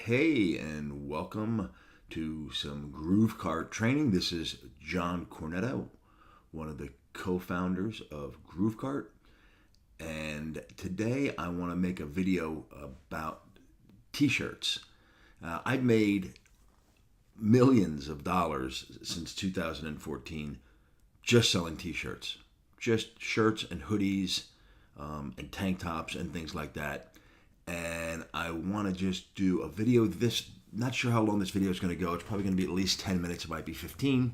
Hey, and welcome to some GrooveKart training. This is John Cornetto, one of the co-founders of GrooveKart. And today I want to make a video about t-shirts. I've made millions of dollars since 2014 just selling t-shirts. Just shirts and hoodies and tank tops and things like that. And I want to just do a video. Not sure how long this video is going to go. It's probably going to be at least 10 minutes. It might be 15.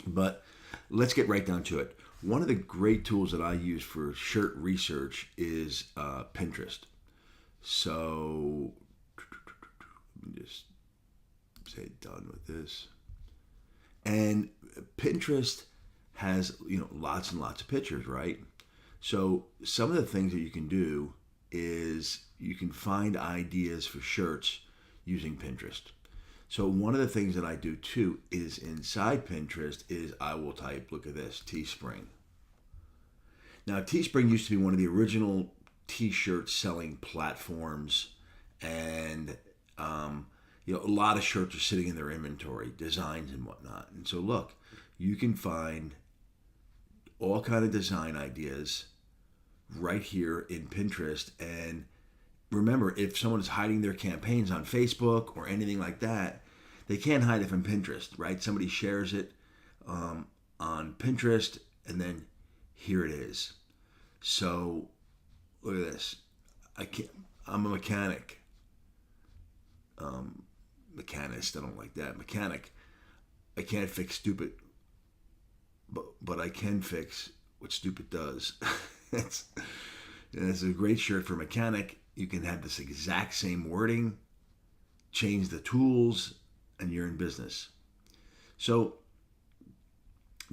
But let's get right down to it. One of the great tools that I use for shirt research is Pinterest. So let me just say done with this. And Pinterest has, lots and lots of pictures, right? So some of the things that you can do is you can find ideas for shirts using Pinterest. So one of the things that I do too is inside Pinterest is I will type, look at this, Teespring. Now Teespring used to be one of the original t-shirt selling platforms, and a lot of shirts are sitting in their inventory, designs and whatnot. And so look, you can find all kind of design ideas right here in Pinterest. And remember, if someone is hiding their campaigns on Facebook or anything like that, they can't hide it from Pinterest, right? Somebody shares it on Pinterest, and then here it is. So look at this. I'm a mechanic. Mechanist, I don't like that. Mechanic. I can't fix stupid, but I can fix what stupid does. It's a great shirt for mechanic. You can have this exact same wording, change the tools, and you're in business. So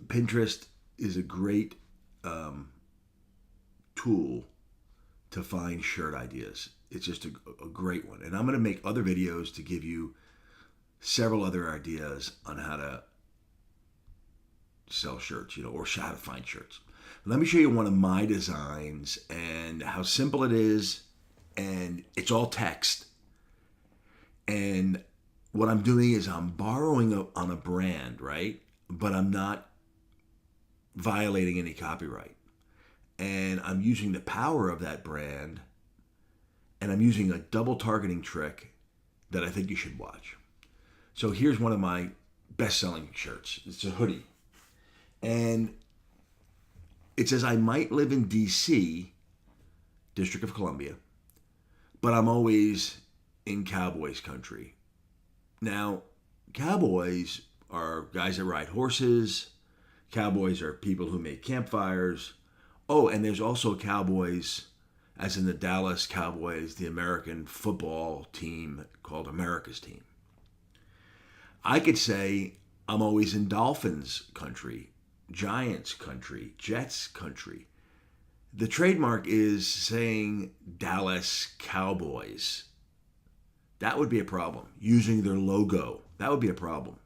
Pinterest is a great tool to find shirt ideas. It's just a great one. And I'm going to make other videos to give you several other ideas on how to sell shirts, or how to find shirts. Let me show you one of my designs and how simple it is, and it's all text. And what I'm doing is I'm borrowing on a brand, right? But I'm not violating any copyright. And I'm using the power of that brand, and I'm using a double targeting trick that I think you should watch. So here's one of my best-selling shirts. It's a hoodie. And it says, I might live in D.C., District of Columbia, but I'm always in Cowboys country. Now, cowboys are guys that ride horses. Cowboys are people who make campfires. Oh, and there's also cowboys, as in the Dallas Cowboys, the American football team called America's Team. I could say I'm always in Dolphins country, Giants country, Jets country. The trademark is saying Dallas Cowboys. That would be a problem. Using their logo, that would be a problem.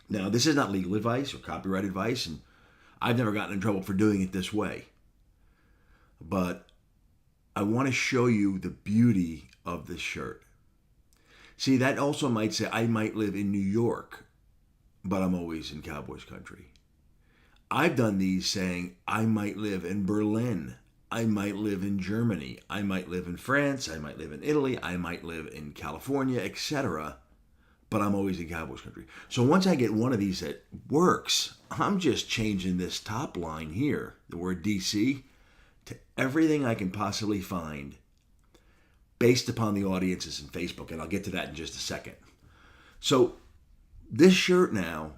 Now, this is not legal advice or copyright advice, and I've never gotten in trouble for doing it this way. But I want to show you the beauty of this shirt. See, that also might say I might live in New York, but I'm always in Cowboys country. I've done these saying I might live in Berlin, I might live in Germany, I might live in France, I might live in Italy, I might live in California, etc. But I'm always in Cowboys country. So once I get one of these that works, I'm just changing this top line here, the word DC, to everything I can possibly find based upon the audiences in Facebook, and I'll get to that in just a second. So this shirt now,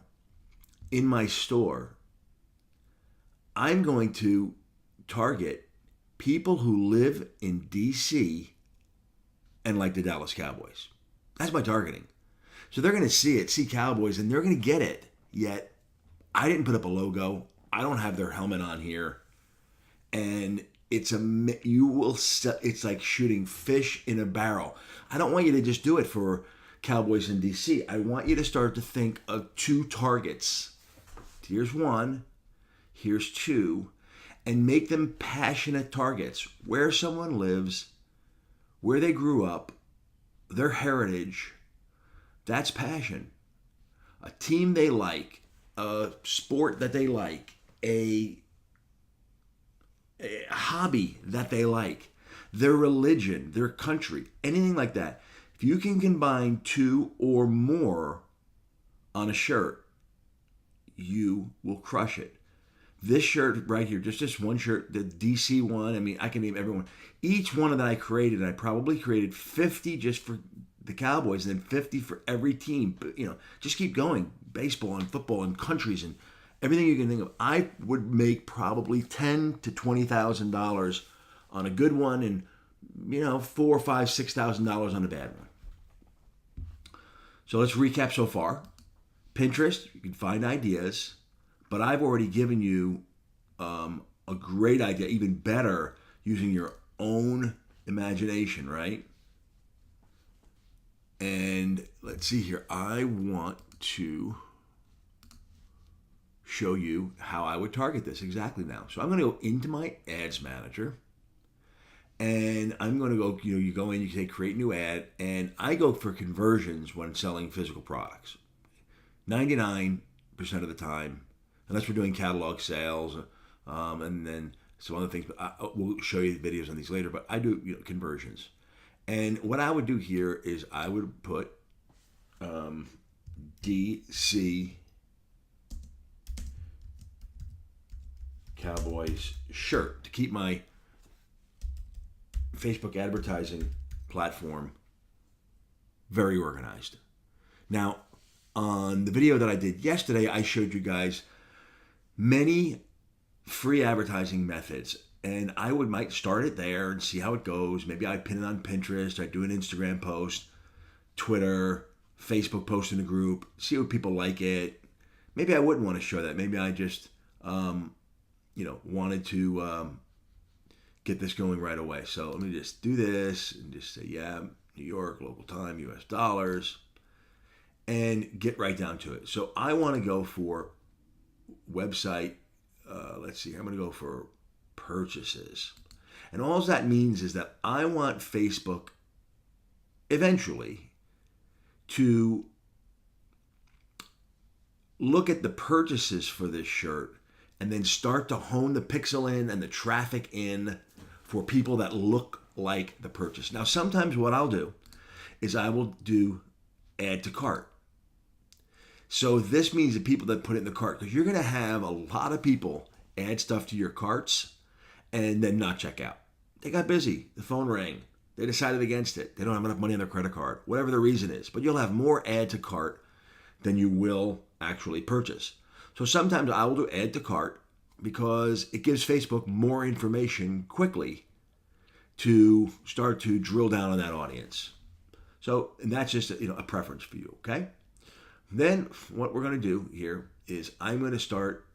in my store, I'm going to target people who live in D.C. and like the Dallas Cowboys. That's my targeting. So they're going to see it, see Cowboys, and they're going to get it. Yet, I didn't put up a logo. I don't have their helmet on here. And it's like shooting fish in a barrel. I don't want you to just do it for Cowboys in D.C. I want you to start to think of two targets. Here's one. Here's two. And make them passionate targets. Where someone lives, where they grew up, their heritage, that's passion. A team they like, a sport that they like, a hobby that they like, their religion, their country, anything like that. If you can combine two or more on a shirt, you will crush it. This shirt right here, just this one shirt, the DC one, I mean, I can name everyone. Each one that I created, I probably created 50 just for the Cowboys and then 50 for every team. But, just keep going. Baseball and football and countries and everything you can think of. I would make probably $10,000 to $20,000 on a good one and, $4,000, $5,000, $6,000 on a bad one. So let's recap so far. Pinterest, you can find ideas, but I've already given you a great idea, even better, using your own imagination, right? And let's see here. I want to show you how I would target this exactly now. So I'm going to go into my ads manager and I'm going to go, you go in, you say create new ad, and I go for conversions when selling physical products. 99% of the time, unless we're doing catalog sales and then some other things, but we'll show you the videos on these later, but I do conversions. And what I would do here is I would put DC Cowboys shirt to keep my Facebook advertising platform very organized. Now, on the video that I did yesterday, I showed you guys many free advertising methods. And I might start it there and see how it goes. Maybe I pin it on Pinterest. I do an Instagram post, Twitter, Facebook post in a group, see what people like it. Maybe I wouldn't want to show that. Maybe I just, wanted to get this going right away. So let me just do this and just say, New York, local time, US dollars, and get right down to it. So I want to go for website. Let's see, I'm going to go for purchases. And all that means is that I want Facebook eventually to look at the purchases for this shirt and then start to hone the pixel in and the traffic in for people that look like the purchase. Now, sometimes what I'll do is I will do add to cart. So this means the people that put it in the cart, because you're going to have a lot of people add stuff to your carts and then not check out. They got busy. The phone rang. They decided against it. They don't have enough money on their credit card, whatever the reason is. But you'll have more add to cart than you will actually purchase. So sometimes I will do add to cart because it gives Facebook more information quickly to start to drill down on that audience. So, and that's just a preference for you, okay? Then what we're going to do here is I'm going to start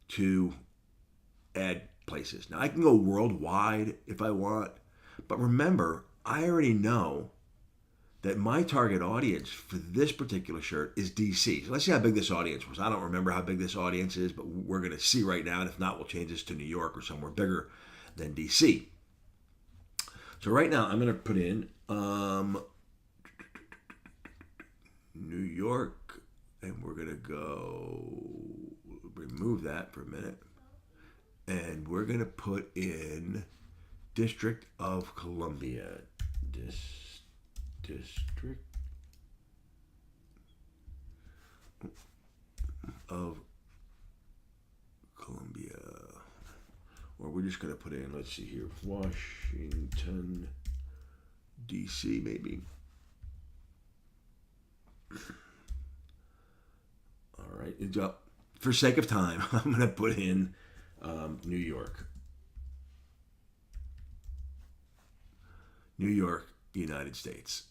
to add places. Now I can go worldwide if I want, but remember, I already know that my target audience for this particular shirt is DC. So let's see how big this audience was. I don't remember how big this audience is, but we're going to see right now. And if not, we'll change this to New York or somewhere bigger than DC. So right now I'm going to put in New York, and we're going to go remove that for a minute. And we're going to put in District of Columbia. District of Columbia. Or we're just going to put in, let's see here, Washington, D.C. maybe. All right. For sake of time, I'm going to put in New York. New York, United States.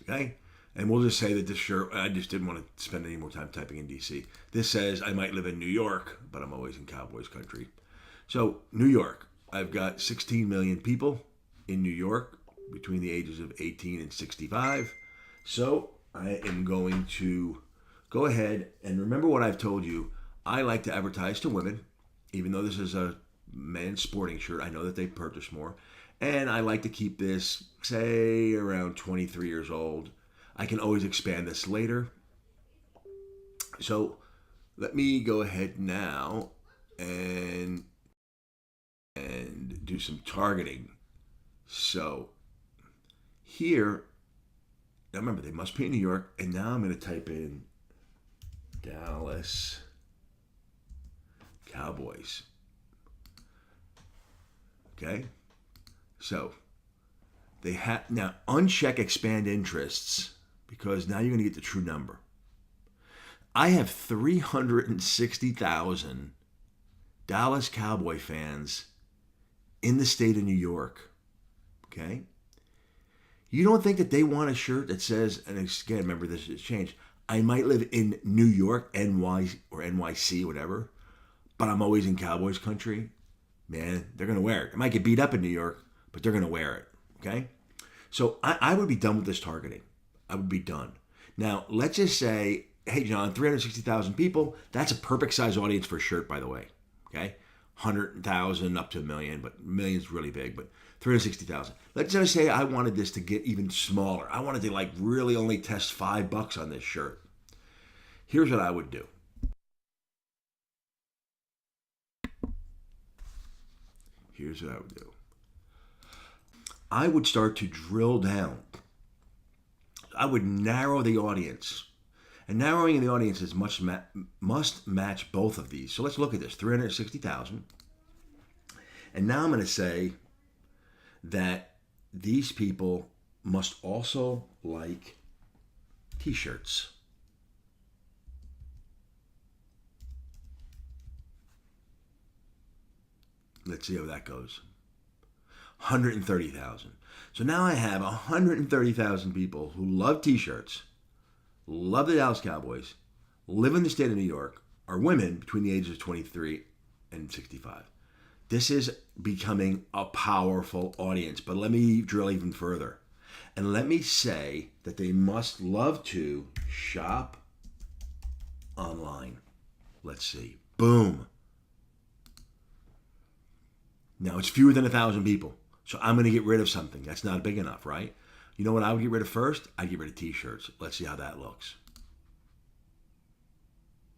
Okay? And we'll just say that this shirt, I just didn't want to spend any more time typing in DC. This says I might live in New York, but I'm always in Cowboys country. So, New York. I've got 16 million people in New York between the ages of 18 and 65. So, I am going to go ahead and remember what I've told you. I like to advertise to women, even though this is a men's sporting shirt. I know that they purchase more. And I like to keep this, say, around 23 years old. I can always expand this later. So let me go ahead now and do some targeting. So here, now remember, they must be in New York, and now I'm going to type in Dallas Cowboys. Okay, so they have now uncheck expand interests because now you're going to get the true number. I have 360,000 Dallas Cowboy fans in the state of New York. Okay, you don't think that they want a shirt that says, and again, remember this has changed. I might live in New York, NY or NYC, whatever, but I'm always in Cowboys country. Man, they're going to wear it. It might get beat up in New York, but they're going to wear it. Okay? So I would be done with this targeting. I would be done. Now, let's just say, hey, John, 360,000 people, that's a perfect size audience for a shirt, by the way. Okay? 100,000 up to a million, but million's really big, but 360,000. Let's just say I wanted this to get even smaller. I wanted to like really only test $5 on this shirt. Here's what I would do. Here's what I would do. I would start to drill down. I would narrow the audience. And narrowing the audience is must match both of these. So let's look at this, 360,000. And now I'm going to say that these people must also like t-shirts. Let's see how that goes. 130,000. So now I have 130,000 people who love t-shirts, love the Dallas Cowboys, live in the state of New York, are women between the ages of 23 and 65. This is becoming a powerful audience, but let me drill even further. And let me say that they must love to shop online. Let's see. Boom. Now it's fewer than 1,000 people. So I'm going to get rid of something. That's not big enough, right? You know what I would get rid of first? I'd get rid of t-shirts. Let's see how that looks.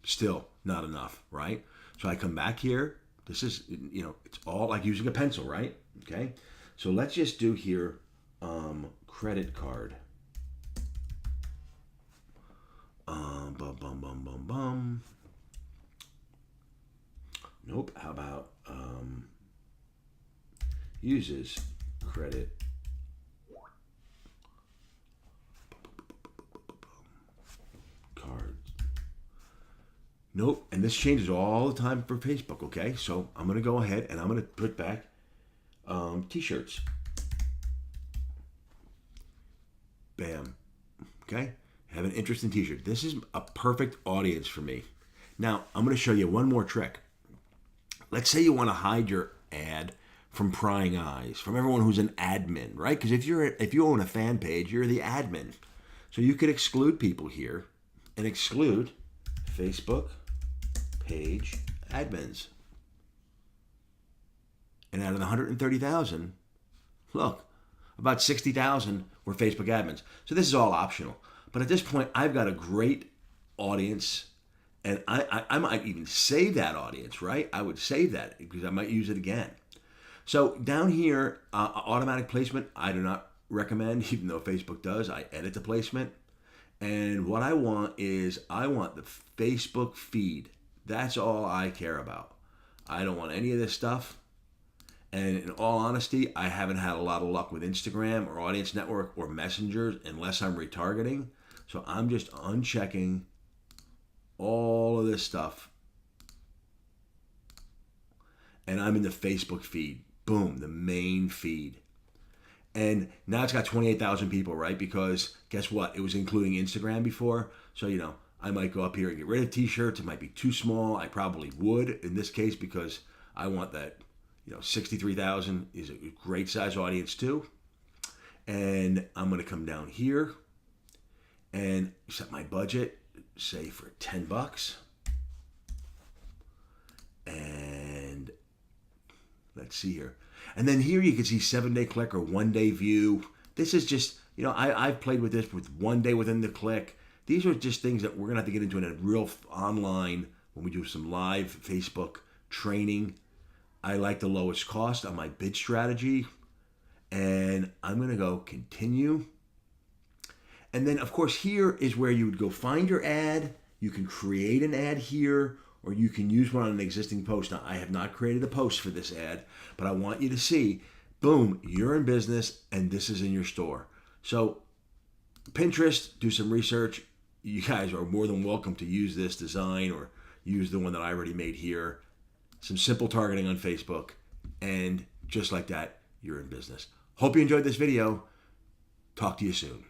Still not enough, right? So I come back here. This is, it's all like using a pencil, right? Okay. So let's just do here, credit card. Bum. Nope. How about, uses credit cards. Nope. And this changes all the time for Facebook, okay? So I'm going to go ahead and I'm going to put back t-shirts. Bam. Okay? Have an interest in t-shirts. This is a perfect audience for me. Now, I'm going to show you one more trick. Let's say you want to hide your ad from prying eyes, from everyone who's an admin, right? Because if you own a fan page, you're the admin. So you could exclude people here and exclude Facebook page admins. And out of the 130,000, look, about 60,000 were Facebook admins. So this is all optional. But at this point, I've got a great audience, and I might even save that audience, right? I would save that because I might use it again. So down here, automatic placement, I do not recommend, even though Facebook does. I edit the placement. And what I want is I want the Facebook feed. That's all I care about. I don't want any of this stuff. And in all honesty, I haven't had a lot of luck with Instagram or Audience Network or Messengers unless I'm retargeting. So I'm just unchecking all of this stuff. And I'm in the Facebook feed. Boom, the main feed. And now it's got 28,000 people, right? Because guess what? It was including Instagram before. So, I might go up here and get rid of t-shirts. It might be too small. I probably would in this case because I want that, 63,000 is a great size audience too. And I'm going to come down here and set my budget, say for $10. And Let's see here. And then here you can see 7-day click or 1-day view. This is just, I've played with this with 1 day within the click. These are just things that we're going to have to get into in a real online when we do some live Facebook training. I like the lowest cost on my bid strategy. And I'm going to go continue. And then, of course, here is where you would go find your ad. You can create an ad here, or you can use one on an existing post. Now, I have not created a post for this ad, but I want you to see, boom, you're in business, and this is in your store. So, Pinterest, do some research. You guys are more than welcome to use this design or use the one that I already made here. Some simple targeting on Facebook, and just like that, you're in business. Hope you enjoyed this video. Talk to you soon.